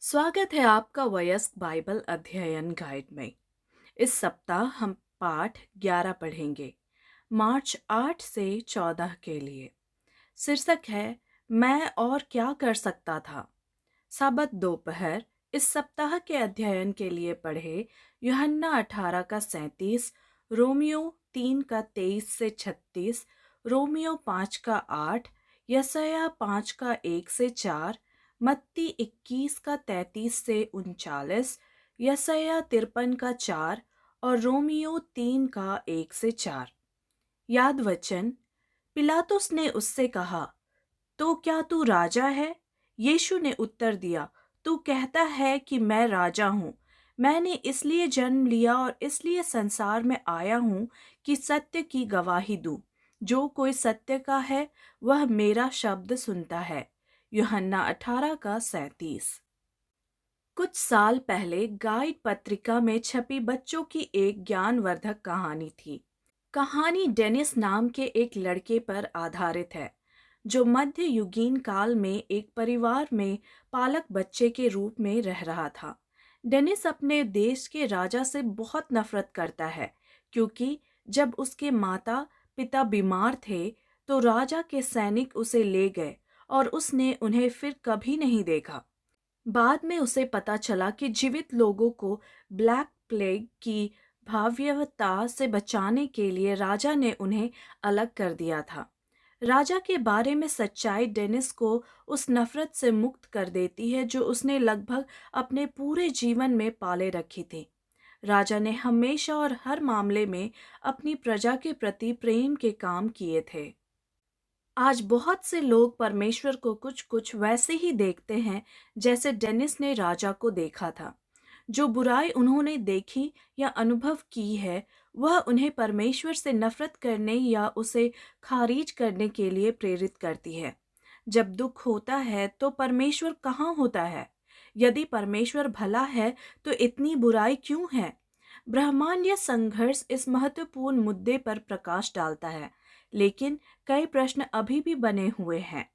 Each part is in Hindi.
स्वागत है आपका वयस्क बाइबल अध्ययन गाइड में। इस सप्ताह हम पाठ 11 पढ़ेंगे, मार्च 8 से 14 के लिए। शीर्षक है, मैं और क्या कर सकता था। साबत दोपहर। इस सप्ताह के अध्ययन के लिए पढ़े यूहन्ना 18 का 37, रोमियो 3 का 23 से 36, रोमियो 5 का 8, यशायाह 5 का 1 से 4, मत्ती 21 का 33 से 39, यशायाह 53 का 4 और रोमियो 3 का 1 से 4। याद वचन। पिलातुस ने उससे कहा, तो क्या तू राजा है? यीशु ने उत्तर दिया, तू कहता है कि मैं राजा हूँ। मैंने इसलिए जन्म लिया और इसलिए संसार में आया हूँ कि सत्य की गवाही दूँ। जो कोई सत्य का है वह मेरा शब्द सुनता है। यूहन्ना 18 का 37। कुछ साल पहले गाइड पत्रिका में छपी बच्चों की एक ज्ञानवर्धक कहानी थी। कहानी डेनिस नाम के एक लड़के पर आधारित है, जो मध्य युगीन काल में एक परिवार में पालक बच्चे के रूप में रह रहा था। डेनिस अपने देश के राजा से बहुत नफरत करता है, क्योंकि जब उसके माता पिता बीमार थे तो राजा के सैनिक उसे ले गए और उसने उन्हें फिर कभी नहीं देखा। बाद में उसे पता चला कि जीवित लोगों को ब्लैक प्लेग की भयावहता से बचाने के लिए राजा ने उन्हें अलग कर दिया था। राजा के बारे में सच्चाई डेनिस को उस नफरत से मुक्त कर देती है जो उसने लगभग अपने पूरे जीवन में पाले रखी थी। राजा ने हमेशा और हर मामले में अपनी प्रजा के प्रति प्रेम के काम किए थे। आज बहुत से लोग परमेश्वर को कुछ कुछ वैसे ही देखते हैं जैसे डेनिस ने राजा को देखा था। जो बुराई उन्होंने देखी या अनुभव की है, वह उन्हें परमेश्वर से नफरत करने या उसे खारिज करने के लिए प्रेरित करती है। जब दुख होता है तो परमेश्वर कहाँ होता है? यदि परमेश्वर भला है तो इतनी बुराई क्यों है? ब्रह्मांडीय संघर्ष इस महत्वपूर्ण मुद्दे पर प्रकाश डालता है, लेकिन कई प्रश्न अभी भी बने हुए हैं।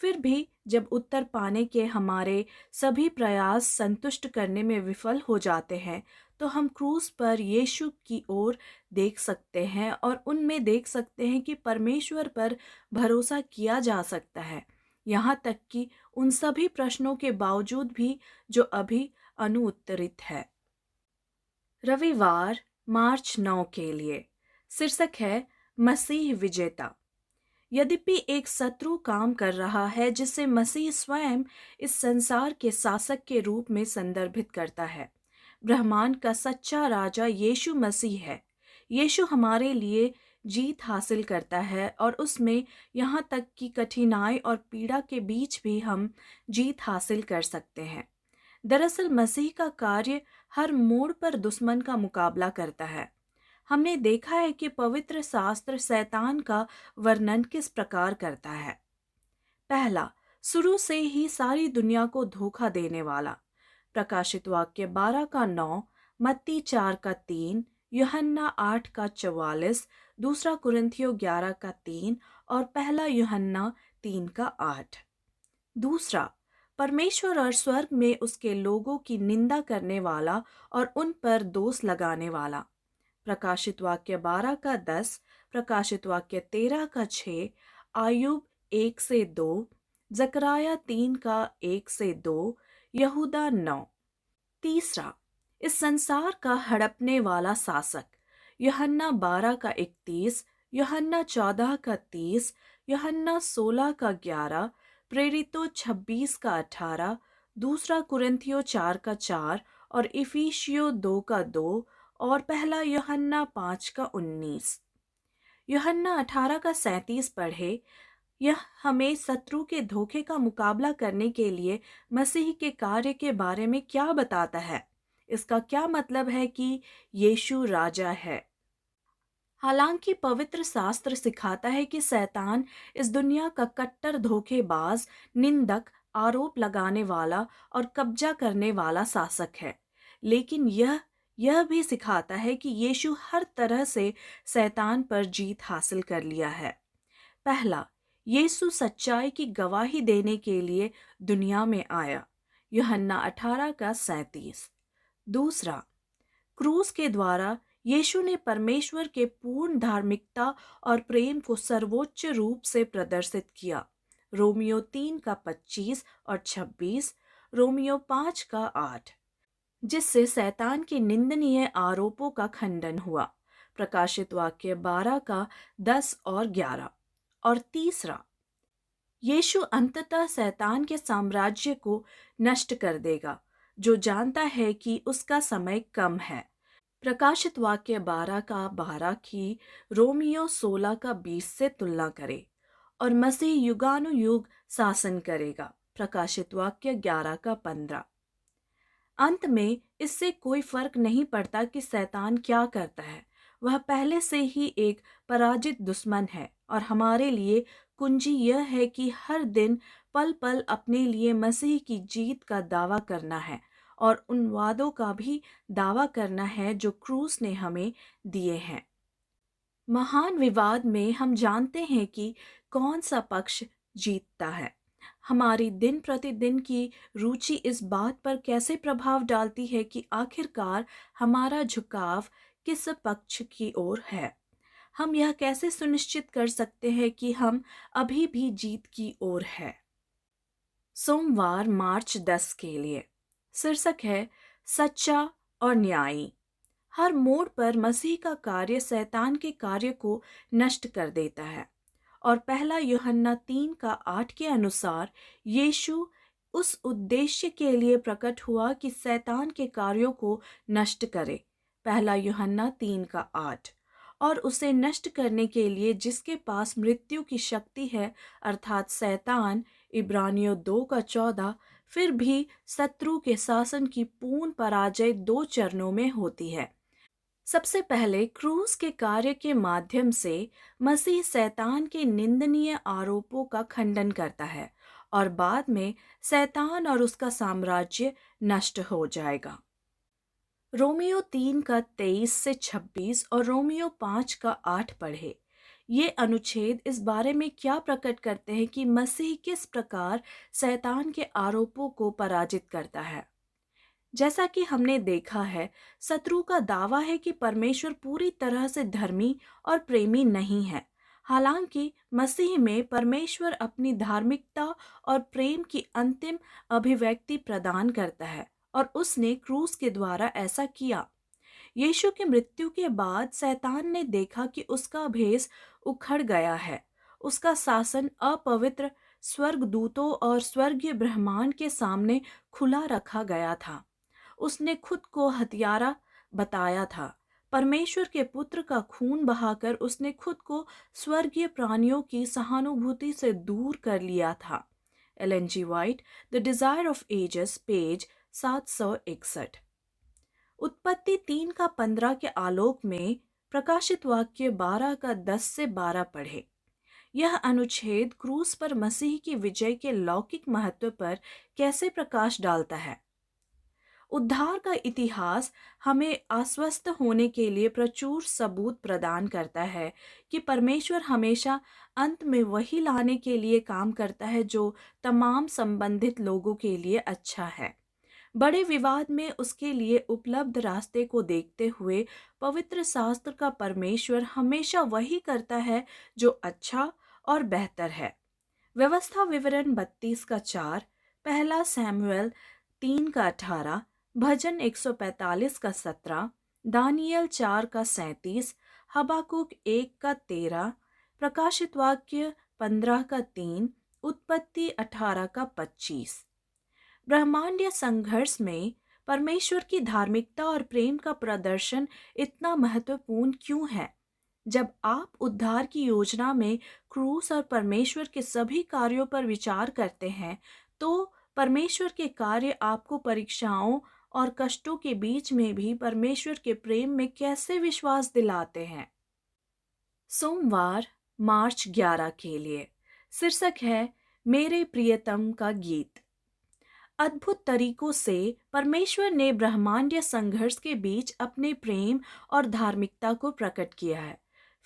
फिर भी जब उत्तर पाने के हमारे सभी प्रयास संतुष्ट करने में विफल हो जाते हैं, तो हम क्रूस पर यीशु की ओर देख सकते हैं और उनमें देख सकते हैं कि परमेश्वर पर भरोसा किया जा सकता है, यहाँ तक कि उन सभी प्रश्नों के बावजूद भी जो अभी अनुत्तरित है। रविवार, मार्च 9 के लिए शीर्षक है, मसीह विजेता। यद्यपि एक शत्रु काम कर रहा है जिसे मसीह स्वयं इस संसार के शासक के रूप में संदर्भित करता है। ब्रह्मांड का सच्चा राजा यीशु मसीह है। यीशु हमारे लिए जीत हासिल करता है और उसमें यहाँ तक कि कठिनाई और पीड़ा के बीच भी हम जीत हासिल कर सकते हैं। दरअसल मसीह का कार्य हर मोड़ पर दुश्मन का मुकाबला करता है। हमने देखा है कि पवित्र शास्त्र शैतान का वर्णन किस प्रकार करता है। पहला, शुरू से ही सारी दुनिया को धोखा देने वाला। प्रकाशित वाक्य 12 का 9, मत्ती 4 का 3, यूहन्ना 8 का 44, दूसरा कुरिन्थियों 11 का 3 और पहला यूहन्ना 3 का 8। दूसरा, परमेश्वर और स्वर्ग में उसके लोगों की निंदा करने वाला और उन पर दोष लगाने वाला। प्रकाशित वाक्य 12 का 10, प्रकाशित वाक्य 13 का 6, आयुब 1 से 2, जकराया 3 का 1 से 2, यहूदा 9। तीसरा, इस संसार का हड़पने वाला शासक। यूहन्ना 12 का 31, यूहन्ना 14 का 30, यूहन्ना 16 का 11, प्रेरितों 26 का 18, दूसरा कुरिन्थियों 4 का 4 और इफिसियों 2 का 2 और पहला यूहन्ना 5 का 19। यूहन्ना 18 का 37 पढ़े। यह हमें शत्रु के धोखे का मुकाबला करने के लिए मसीह के कार्य के बारे में क्या बताता है? इसका क्या मतलब है कि यीशु राजा है? हालांकि पवित्र शास्त्र सिखाता है कि शैतान इस दुनिया का कट्टर धोखेबाज, निंदक, आरोप लगाने वाला और कब्जा करने वाला शासक है, लेकिन यह भी सिखाता है कि यीशु हर तरह से शैतान पर जीत हासिल कर लिया है। पहला, यीशु सच्चाई की गवाही देने के लिए दुनिया में आया। यूहन्ना 18:37। दूसरा, क्रूस के द्वारा यीशु ने परमेश्वर के पूर्ण धार्मिकता और प्रेम को सर्वोच्च रूप से प्रदर्शित किया। रोमियो 3:25 और 26, रोमियो 5:8, जिससे शैतान के निंदनीय आरोपों का खंडन हुआ। प्रकाशित वाक्य 12:10 और 11। और तीसरा, यीशु अंततः शैतान के साम्राज्य को नष्ट कर देगा, जो जानता है कि उसका समय कम है। प्रकाशित वाक्य 12:12 की रोमियो 16:20 से तुलना करें। और मसीह युगानुयुग शासन करेगा। प्रकाशित वाक्य 11:15। अंत में इससे कोई फर्क नहीं पड़ता कि शैतान क्या करता है, वह पहले से ही एक पराजित दुश्मन है। और हमारे लिए कुंजी यह है कि हर दिन पल पल अपने लिए मसीह की जीत का दावा करना है और उन वादों का भी दावा करना है जो क्रूस ने हमें दिए हैं। महान विवाद में हम जानते हैं कि कौन सा पक्ष जीतता है। हमारी दिन प्रतिदिन की रुचि इस बात पर कैसे प्रभाव डालती है कि आखिरकार हमारा झुकाव किस पक्ष की ओर है। हम यह कैसे सुनिश्चित कर सकते हैं कि हम अभी भी जीत की ओर है। सोमवार मार्च 10 के लिए शीर्षक है सच्चा और न्यायी। हर मोड़ पर मसीह का कार्य शैतान के कार्य को नष्ट कर देता है। और पहला यूहन्ना 3:8 के अनुसार यीशु उस उद्देश्य के लिए प्रकट हुआ कि शैतान के कार्यों को नष्ट करे। पहला यूहन्ना 3:8। और उसे नष्ट करने के लिए जिसके पास मृत्यु की शक्ति है, अर्थात शैतान, इब्रानियों 2:14। फिर भी शत्रु के शासन की पूर्ण पराजय 2 चरणों में होती है। सबसे पहले क्रूस के कार्य के माध्यम से मसीह शैतान के निंदनीय आरोपों का खंडन करता है और बाद में शैतान और उसका साम्राज्य नष्ट हो जाएगा। रोमियो 3:23 से 26 और रोमियो 5:8 पढ़े। ये अनुच्छेद इस बारे में क्या प्रकट करते हैं कि मसीह किस प्रकार शैतान के आरोपों को पराजित करता है। जैसा कि हमने देखा है, शत्रु का दावा है कि परमेश्वर पूरी तरह से धर्मी और प्रेमी नहीं है। हालांकि मसीह में परमेश्वर अपनी धार्मिकता और प्रेम की अंतिम अभिव्यक्ति प्रदान करता है और उसने क्रूस के द्वारा ऐसा किया। यीशु की मृत्यु के बाद शैतान ने देखा कि उसका भेष उखड़ गया है। उसका शासन अपवित्र स्वर्गदूतों और स्वर्गीय ब्रह्मांड के सामने खुला रखा गया था। उसने खुद को हत्यारा बताया था। परमेश्वर के पुत्र का खून बहाकर उसने खुद को स्वर्गीय प्राणियों की सहानुभूति से दूर कर लिया था। Ellen G White, the Desire of Ages, page 761। उत्पत्ति 3:15 के आलोक में प्रकाशित वाक्य 12:10 से 12 पढ़े। यह अनुच्छेद क्रूस पर मसीह की विजय के लौकिक महत्व पर कैसे प्रकाश डालता है। उद्धार का इतिहास हमें आश्वस्त होने के लिए प्रचुर सबूत प्रदान करता है कि परमेश्वर हमेशा अंत में वही लाने के लिए काम करता है जो तमाम संबंधित लोगों के लिए अच्छा है। बड़े विवाद में उसके लिए उपलब्ध रास्ते को देखते हुए पवित्र शास्त्र का परमेश्वर हमेशा वही करता है जो अच्छा और बेहतर है। व्यवस्था विवरण 32:4, पहला सैमुएल 3:18, भजन 145:17, दानियल 4:37, हबाकुक 1:13, प्रकाशित वाक्य 15:3, उत्पत्ति 18:25। ब्रह्मांडीय संघर्ष में परमेश्वर की धार्मिकता और प्रेम का प्रदर्शन इतना महत्वपूर्ण क्यों है? जब आप उद्धार की योजना में क्रूस और परमेश्वर के सभी कार्यों पर विचार करते हैं, तो परमेश्वर के कार्य आपको परीक्षाओं और कष्टों के बीच में भी परमेश्वर के प्रेम में कैसे विश्वास दिलाते हैं। सोमवार मार्च 11 के लिए शीर्षक है मेरे प्रियतम का गीत। अद्भुत तरीकों से परमेश्वर ने ब्रह्मांडीय संघर्ष के बीच अपने प्रेम और धार्मिकता को प्रकट किया है।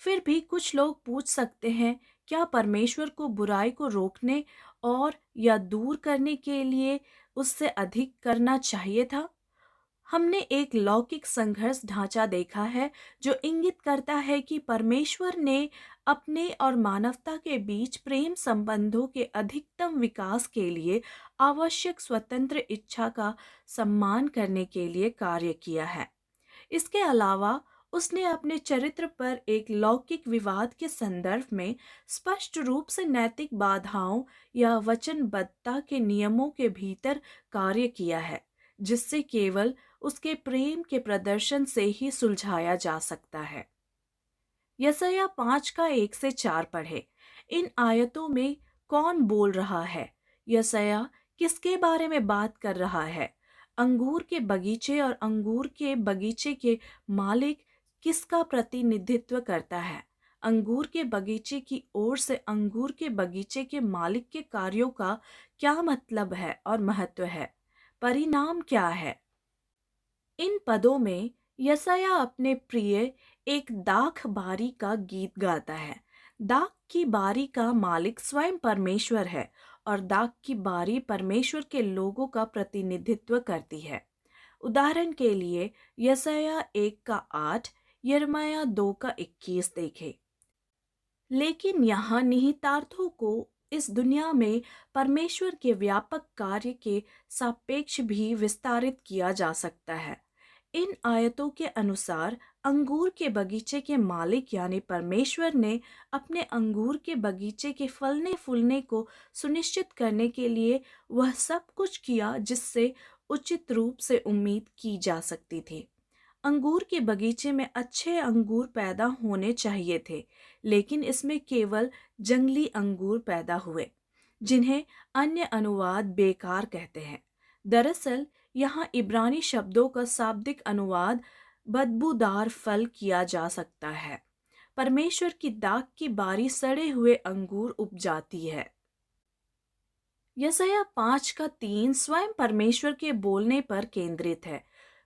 फिर भी कुछ लोग पूछ सकते हैं, क्या परमेश्वर को बुराई को रोकने और या दूर करने के लिए उससे अधिक करना चाहिए था? हमने एक लौकिक संघर्ष ढांचा देखा है जो इंगित करता है कि परमेश्वर ने अपने और मानवता के बीच प्रेम संबंधों के अधिकतम विकास के लिए आवश्यक स्वतंत्र इच्छा का सम्मान करने के लिए कार्य किया है। इसके अलावा उसने अपने चरित्र पर एक लौकिक विवाद के संदर्भ में स्पष्ट रूप से नैतिक बाधाओं या वचनबद्धता के नियमों के भीतर कार्य किया है, जिससे केवल उसके प्रेम के प्रदर्शन से ही सुलझाया जा सकता है। यसायाह 5 का 1 से 4 पढ़े। इन आयतों में कौन बोल रहा है? यसायाह किसके बारे में बात कर रहा है? अंगूर के बगीचे और अंगूर के बगीचे के मालिक किसका प्रतिनिधित्व करता है? अंगूर के बगीचे की ओर से अंगूर के बगीचे के मालिक के कार्यों का क्या मतलब है और महत्व है? परिणाम क्या है? इन पदों में यसायाह अपने प्रिय एक दाख बारी का गीत गाता है। दाख की बारी का मालिक स्वयं परमेश्वर है और दाख की बारी परमेश्वर के लोगों का प्रतिनिधित्व करती है। उदाहरण के लिए यसायाह 1 का 8, यिर्मयाह 2 का 21 देखें। लेकिन यहाँ निहितार्थों को इस दुनिया में परमेश्वर के व्यापक कार्य के सापेक्ष भी विस्तारित किया जा सकता है। इन आयतों के अनुसार अंगूर के बगीचे के मालिक यानी परमेश्वर ने अपने अंगूर के बगीचे के फलने फूलने को सुनिश्चित करने के लिए वह सब कुछ किया जिससे उचित रूप से उम्मीद की जा सकती थी। अंगूर के बगीचे में अच्छे अंगूर पैदा होने चाहिए थे, लेकिन इसमें केवल जंगली अंगूर पैदा हुए, जिन्हें अन्य अनुवाद बेकार कहते हैं। दरअसल यहाँ इब्रानी शब्दों का शाब्दिक अनुवाद बदबूदार फल किया जा सकता है। परमेश्वर की दाख की बारी सड़े हुए अंगूर उपजाती है। यसायाह 5 का 3 स्वयं परमेश्वर के बोलने पर केंद्रित है,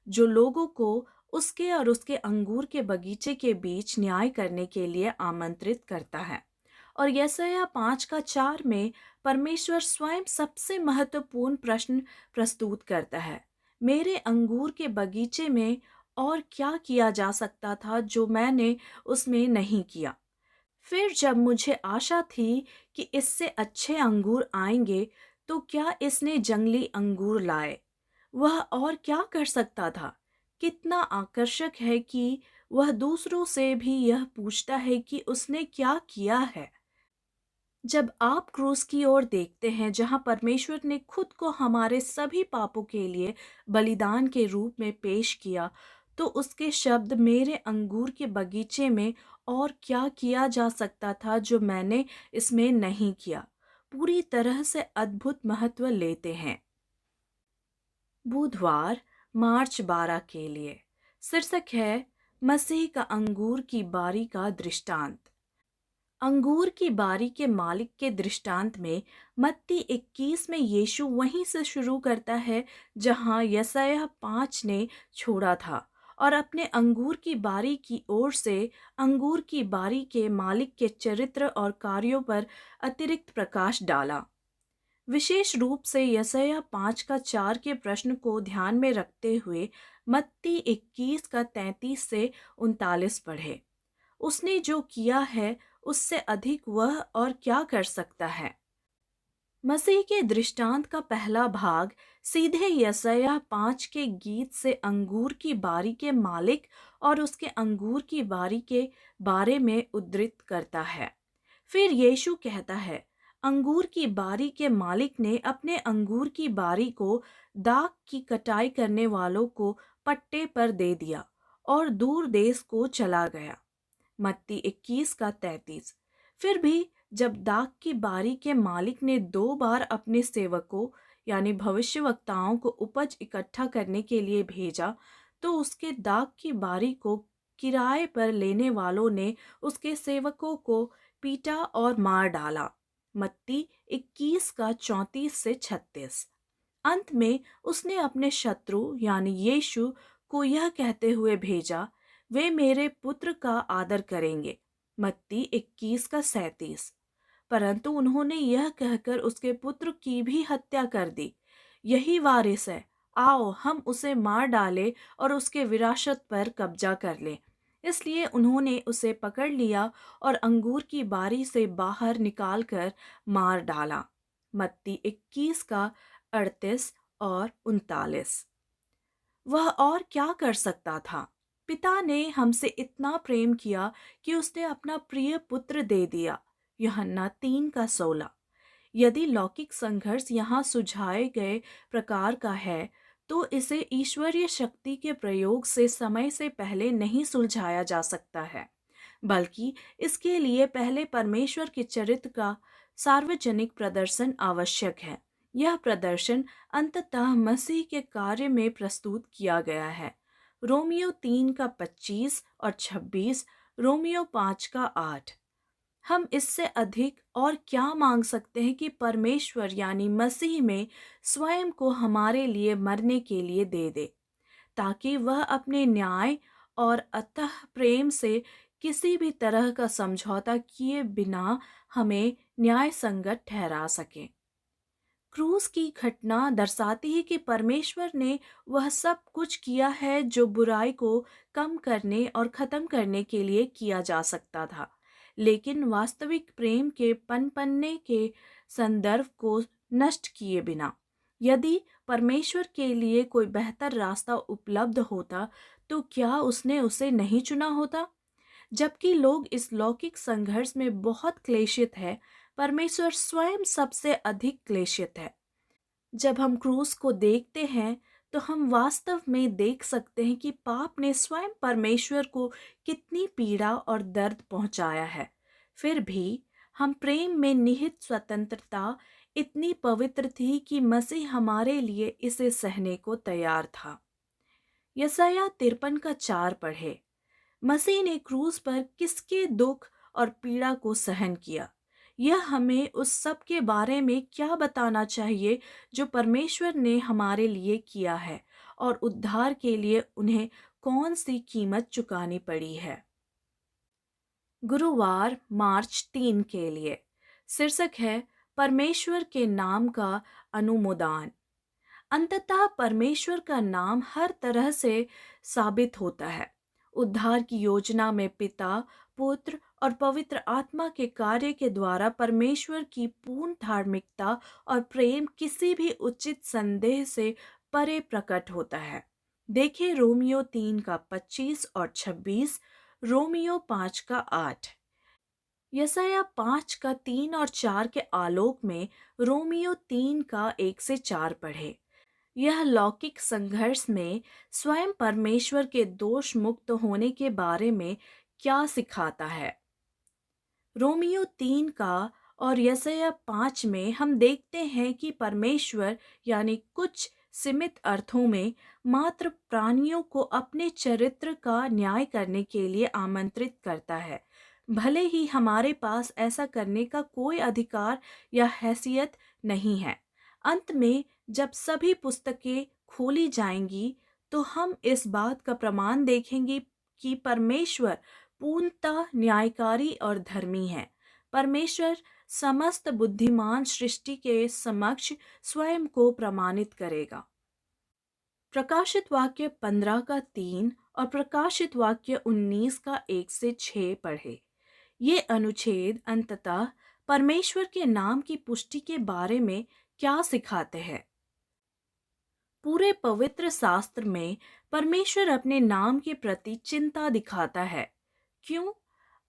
जो लोगों को उसके और उसके अंगूर के बगीचे के बीच न्याय करने के लिए आमंत्रित करता है। और यसायाह 5 का 4 में परमेश्वर स्वयं सबसे महत्वपूर्ण प्रश्न प्रस्तुत करता है। मेरे अंगूर के बगीचे में और क्या किया जा सकता था जो मैंने उसमें नहीं किया? फिर जब मुझे आशा थी कि इससे अच्छे अंगूर आएंगे, तो क्या इसने जंगली अंगूर लाए? वह और क्या कर सकता था? कितना आकर्षक है कि वह दूसरों से भी यह पूछता है कि उसने क्या किया है। जब आप क्रूस की ओर देखते हैं जहां परमेश्वर ने खुद को हमारे सभी पापों के लिए बलिदान के रूप में पेश किया, तो उसके शब्द मेरे अंगूर के बगीचे में और क्या किया जा सकता था जो मैंने इसमें नहीं किया, पूरी तरह से अद्भुत महत्व लेते हैं। बुधवार मार्च 12 के लिए शीर्षक है मसीह का अंगूर की बारी का दृष्टांत। अंगूर की बारी के मालिक के दृष्टांत में मत्ती 21 में यीशु वहीं से शुरू करता है जहां यसायाह 5 ने छोड़ा था और अपने अंगूर की बारी की ओर से अंगूर की बारी के मालिक के चरित्र और कार्यों पर अतिरिक्त प्रकाश डाला। विशेष रूप से यसायाह 5 का 4 के प्रश्न को ध्यान में रखते हुए मत्ती 21 का 33 से 39 पढ़े। उसने जो किया है उससे अधिक वह और क्या कर सकता है? मसीह के दृष्टांत का पहला भाग सीधे यसायाह 5 के गीत से अंगूर की बारी के मालिक और उसके अंगूर की बारी के बारे में उद्धृत करता है। फिर यीशु कहता है, अंगूर की बारी के मालिक ने अपने अंगूर की बारी को दाख की कटाई करने वालों को पट्टे पर दे दिया और दूर देश को चला गया। मत्ती 21 का 33। फिर भी जब दाख की बारी के मालिक ने 2 बार अपने सेवकों यानी भविष्यवक्ताओं को उपज इकट्ठा करने के लिए भेजा, तो उसके दाख की बारी को किराए पर लेने वालों ने उसके सेवकों को पीटा और मार डाला। मत्ती 21 का 34 से 36। अंत में उसने अपने शत्रु यानी यीशु को यह कहते हुए भेजा, वे मेरे पुत्र का आदर करेंगे। मत्ती 21 का 37। परंतु उन्होंने यह कहकर उसके पुत्र की भी हत्या कर दी। यही वारिस है, आओ हम उसे मार डालें और उसके विरासत पर कब्जा कर लें। इसलिए उन्होंने उसे पकड़ लिया और अंगूर की बारी से बाहर निकालकर मार डाला। मत्ती 21 का 38 और 39। वह और क्या कर सकता था? पिता ने हमसे इतना प्रेम किया कि उसने अपना प्रिय पुत्र दे दिया। यूहन्ना 3 का 16। यदि लौकिक संघर्ष यहाँ सुझाए गए प्रकार का है, तो इसे ईश्वरीय शक्ति के प्रयोग से पहले नहीं सुलझाया जा सकता है, बल्कि इसके लिए पहले परमेश्वर के चरित्र का सार्वजनिक प्रदर्शन आवश्यक है। यह प्रदर्शन अंततः मसीह के कार्य में प्रस्तुत किया गया है। रोमियो 3 का 25 और 26, रोमियो 5 का 8। हम इससे अधिक और क्या मांग सकते हैं कि परमेश्वर यानी मसीह में स्वयं को हमारे लिए मरने के लिए दे दे, ताकि वह अपने न्याय और अतः प्रेम से किसी भी तरह का समझौता किए बिना हमें न्याय संगत ठहरा सके। क्रूस की घटना दर्शाती है कि परमेश्वर ने वह सब कुछ किया है जो बुराई को कम करने और खत्म करने के लिए किया जा सकता था, लेकिन वास्तविक प्रेम के पनपने के संदर्भ को नष्ट किए बिना। यदि परमेश्वर के लिए कोई बेहतर रास्ता उपलब्ध होता, तो क्या उसने उसे नहीं चुना होता? जबकि लोग इस लौकिक संघर्ष में बहुत क्लेशित है, परमेश्वर स्वयं सबसे अधिक क्लेशित है। जब हम क्रूस को देखते हैं, तो हम वास्तव में देख सकते हैं कि पाप ने स्वयं परमेश्वर को कितनी पीड़ा और दर्द पहुंचाया है। फिर भी हम प्रेम में निहित स्वतंत्रता इतनी पवित्र थी कि मसीह हमारे लिए इसे सहने को तैयार था। यशायाह 53 का 4 पढ़े। मसीह ने क्रूस पर किसके दुख और पीड़ा को सहन किया? यह हमें उस सब के बारे में क्या बताना चाहिए जो परमेश्वर ने हमारे लिए किया है और उद्धार के लिए उन्हें कौन सी कीमत चुकानी पड़ी है। गुरुवार मार्च 3 के लिए शीर्षक है परमेश्वर के नाम का अनुमोदन। अंततः परमेश्वर का नाम हर तरह से साबित होता है। उद्धार की योजना में पिता, पुत्र और पवित्र आत्मा के कार्य के द्वारा परमेश्वर की पूर्ण धार्मिकता और प्रेम किसी भी उचित संदेह से परे प्रकट होता है। देखिए रोमियो 3 का 25 और 26, रोमियो 5 का 8। यसाया 5 का 3 और 4 के आलोक में रोमियो 3 का 1 से 4 पढ़े। यह लौकिक संघर्ष में स्वयं परमेश्वर के दोष मुक्त होने के बारे में क्या सिखाता है? रोमियो 3 का और यशायाह 5 में हम देखते हैं कि परमेश्वर यानी कुछ सीमित अर्थों में मात्र प्राणियों को अपने चरित्र का न्याय करने के लिए आमंत्रित करता है, भले ही हमारे पास ऐसा करने का कोई अधिकार या हैसियत नहीं है। अंत में जब सभी पुस्तकें खोली जाएंगी, तो हम इस बात का प्रमाण देखेंगे कि परमेश्वर पूर्णतः न्यायकारी और धर्मी है। परमेश्वर समस्त बुद्धिमान सृष्टि के समक्ष स्वयं को प्रमाणित करेगा। प्रकाशित वाक्य 15 का 3 और प्रकाशित वाक्य 19 का 1 से 6 पढ़े। ये अनुच्छेद अंततः परमेश्वर के नाम की पुष्टि के बारे में क्या सिखाते हैं? पूरे पवित्र शास्त्र में परमेश्वर अपने नाम के प्रति चिंता दिखाता है। क्यों?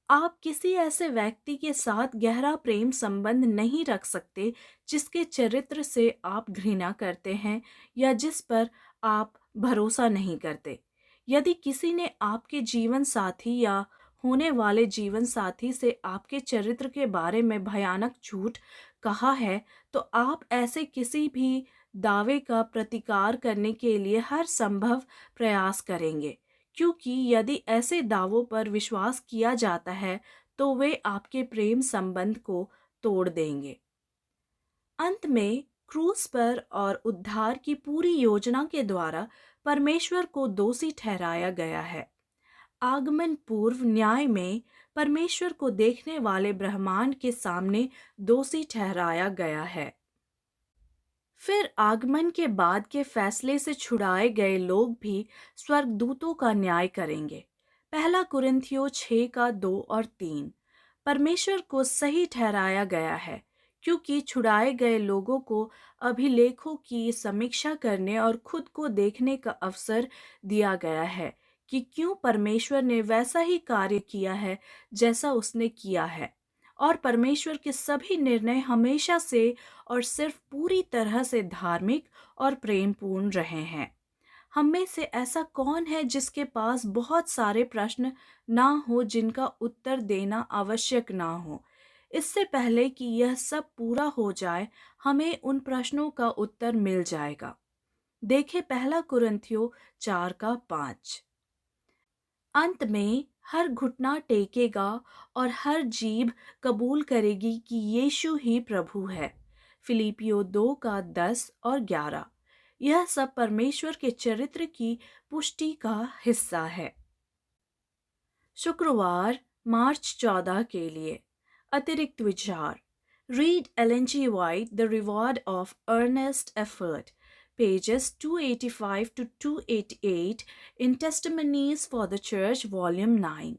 आप किसी ऐसे व्यक्ति के साथ गहरा प्रेम संबंध नहीं रख सकते जिसके चरित्र से आप घृणा करते हैं या जिस पर आप भरोसा नहीं करते। यदि किसी ने आपके जीवन साथी या होने वाले जीवन साथी से आपके चरित्र के बारे में भयानक झूठ कहा है, तो आप ऐसे किसी भी दावे का प्रतिकार करने के लिए हर संभव प्रयास करेंगे, क्योंकि यदि ऐसे दावों पर विश्वास किया जाता है, तो वे आपके प्रेम संबंध को तोड़ देंगे। अंत में क्रूस पर और उद्धार की पूरी योजना के द्वारा परमेश्वर को दोषी ठहराया गया है। आगमन पूर्व न्याय में परमेश्वर को देखने वाले ब्रह्मांड के सामने दोषी ठहराया गया है। फिर आगमन के बाद के फैसले से छुड़ाए गए लोग भी स्वर्गदूतों का न्याय करेंगे। पहला कुरिन्थियों 6 का 2 और 3। परमेश्वर को सही ठहराया गया है, क्योंकि छुड़ाए गए लोगों को अभिलेखों की समीक्षा करने और खुद को देखने का अवसर दिया गया है कि क्यों परमेश्वर ने वैसा ही कार्य किया है जैसा उसने किया है। और परमेश्वर के सभी निर्णय हमेशा से और सिर्फ पूरी तरह से धार्मिक और प्रेमपूर्ण रहे हैं। हम में से ऐसा कौन है जिसके पास बहुत सारे प्रश्न ना हो जिनका उत्तर देना आवश्यक ना हो? इससे पहले कि यह सब पूरा हो जाए, हमें उन प्रश्नों का उत्तर मिल जाएगा। देखें पहला कुरिन्थियों 4 का 5। अंत में हर घुटना टेकेगा और हर जीभ कबूल करेगी कि यीशु ही प्रभु है। फिलिपियो 2 का 10 और 11। यह सब परमेश्वर के चरित्र की पुष्टि का हिस्सा है। शुक्रवार मार्च 14 के लिए अतिरिक्त विचार। Read Ellen G White the reward of earnest effort, pages 285 to 288 in Testimonies for the Church, Volume 9।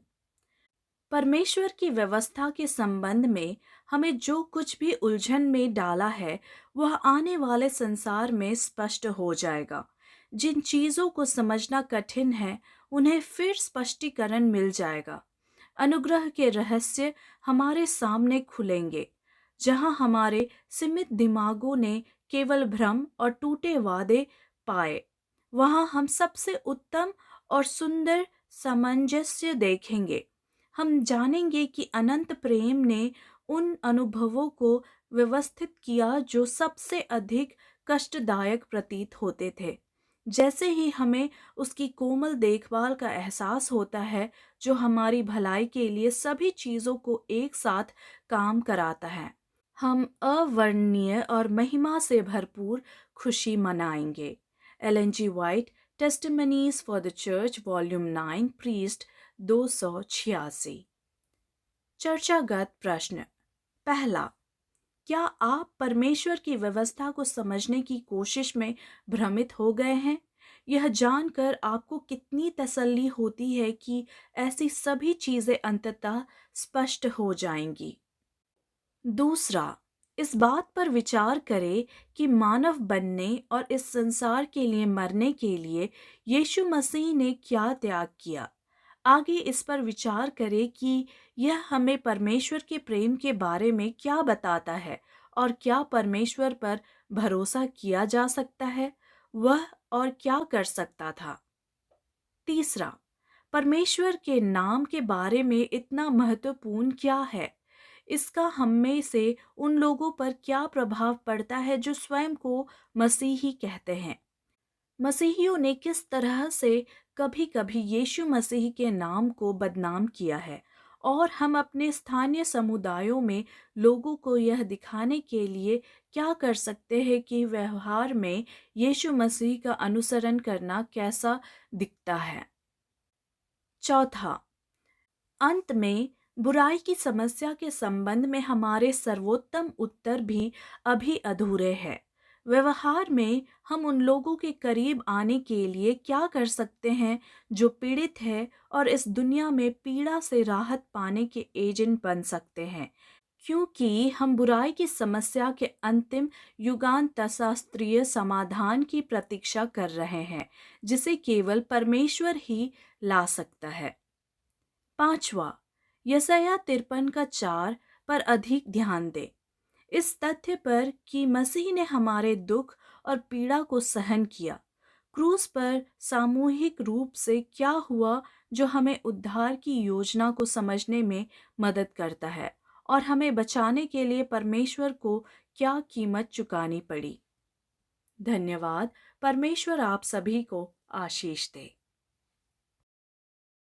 परमेश्वर की व्यवस्था के संबंध में हमें जो कुछ भी उलझन में डाला है, वह आने वाले संसार में स्पष्ट हो जाएगा। जिन चीज़ों को समझना कठिन है, उन्हें फिर स्पष्टीकरण मिल जाएगा। अनुग्रह के रहस्य हमारे सामने खुलेंगे। जहां हमारे सीमित दिमागों ने केवल भ्रम और टूटे वादे पाए, वहां हम सबसे उत्तम और सुंदर सामंजस्य देखेंगे। हम जानेंगे कि अनंत प्रेम ने उन अनुभवों को व्यवस्थित किया जो सबसे अधिक कष्टदायक प्रतीत होते थे। जैसे ही हमें उसकी कोमल देखभाल का एहसास होता है, जो हमारी भलाई के लिए सभी चीज़ों को एक साथ काम कराता है, हम अवर्णनीय और महिमा से भरपूर खुशी मनाएंगे। Ellen G White, testimonies for the church, volume 9, priest 286। चर्चागत प्रश्न। पहला, क्या आप परमेश्वर की व्यवस्था को समझने की कोशिश में भ्रमित हो गए हैं? यह जानकर आपको कितनी तसल्ली होती है कि ऐसी सभी चीजें अंततः स्पष्ट हो जाएंगी। दूसरा, इस बात पर विचार करें कि मानव बनने और इस संसार के लिए मरने के लिए यीशु मसीह ने क्या त्याग किया। आगे इस पर विचार करें कि यह हमें परमेश्वर के प्रेम के बारे में क्या बताता है और क्या परमेश्वर पर भरोसा किया जा सकता है, वह और क्या कर सकता था। तीसरा, परमेश्वर के नाम के बारे में इतना महत्वपूर्ण क्या है? इसका हम में से उन लोगों पर क्या प्रभाव पड़ता है जो स्वयं को मसीही कहते हैं? मसीहियों ने किस तरह से कभी-कभी यीशु मसीह के नाम को बदनाम किया है, और हम अपने स्थानीय समुदायों में लोगों को यह दिखाने के लिए क्या कर सकते हैं कि व्यवहार में यीशु मसीह का अनुसरण करना कैसा दिखता है। चौथा, अंत में बुराई की समस्या के संबंध में हमारे सर्वोत्तम उत्तर भी अभी अधूरे हैं। व्यवहार में हम उन लोगों के करीब आने के लिए क्या कर सकते हैं जो पीड़ित है और इस दुनिया में पीड़ा से राहत पाने के एजेंट बन सकते हैं, क्योंकि हम बुराई की समस्या के अंतिम युगांत शास्त्रीय समाधान की प्रतीक्षा कर रहे हैं, जिसे केवल परमेश्वर ही ला सकता है। पांचवा, यशायाह 53 का 4 पर अधिक ध्यान दें। इस तथ्य पर कि मसीह ने हमारे दुख और पीड़ा को सहन किया। क्रूस पर सामूहिक रूप से क्या हुआ जो हमें उद्धार की योजना को समझने में मदद करता है, और हमें बचाने के लिए परमेश्वर को क्या कीमत चुकानी पड़ी। धन्यवाद। परमेश्वर आप सभी को आशीष दे।